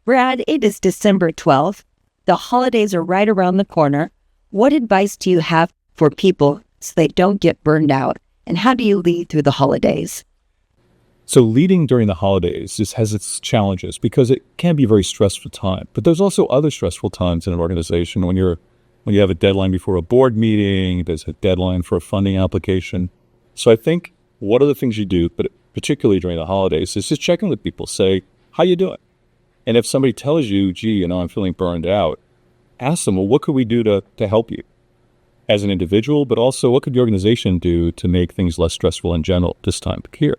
Brad, it is December 12th. The holidays are right around the corner. What advice do you have for people so they don't get burned out? And how do you lead through the holidays? So leading during the holidays just has its challenges because it can be a very stressful time. But there's also other stressful times in an organization when you have a deadline before a board meeting, there's a deadline for a funding application. So I think one of the things you do, but particularly during the holidays, is just check in with people, say, how you doing? And if somebody tells you, gee, I'm feeling burned out, ask them, well, what could we do to help you as an individual, but also what could the organization do to make things less stressful in general this time of year?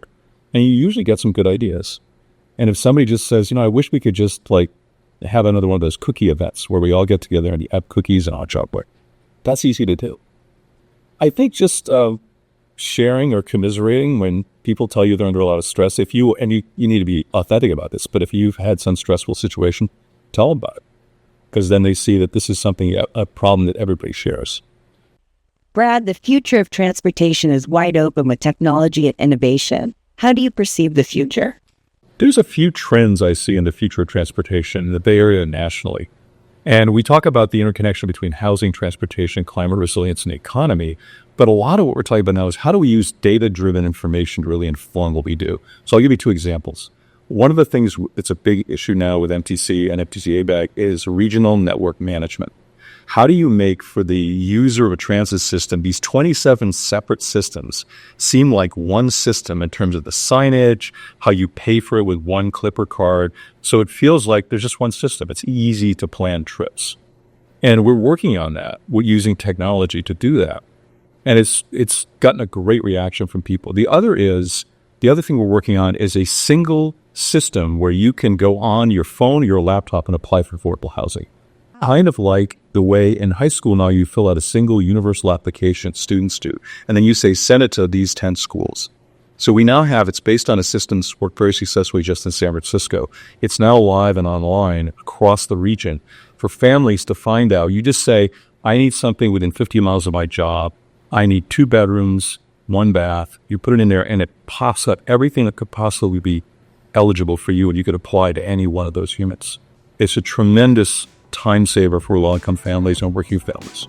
And you usually get some good ideas. And if somebody just says, I wish we could just have another one of those cookie events where we all get together and have cookies and hot chocolate, that's easy to do. I think just sharing or commiserating when people tell you they're under a lot of stress, you need to be authentic about this, but if you've had some stressful situation, tell them about it. Because then they see that this is a problem that everybody shares. Brad, the future of transportation is wide open with technology and innovation. How do you perceive the future? There's a few trends I see in the future of transportation in the Bay Area and nationally. And we talk about the interconnection between housing, transportation, climate resilience, and the economy. But a lot of what we're talking about now is how do we use data-driven information to really inform what we do? So I'll give you two examples. One of the things that's a big issue now with MTC and MTC ABAG is regional network management. How do you make for the user of a transit system these 27 separate systems seem like one system in terms of the signage, how you pay for it with one Clipper card, so it feels like there's just one system. It's easy to plan trips. And we're working on that. We're using technology to do that. And it's gotten a great reaction from people. The other thing we're working on is a single system where you can go on your phone or your laptop and apply for affordable housing. Kind of like the way in high school now you fill out a single universal application students do, and then you say, send it to these 10 schools. So we now have, it's based on a system that's worked very successfully just in San Francisco. It's now live and online across the region for families to find out. You just say, I need something within 50 miles of my job. I need 2 bedrooms, 1 bath. You put it in there and it pops up everything that could possibly be eligible for you, and you could apply to any one of those units. It's a tremendous time saver for low-income families and working families.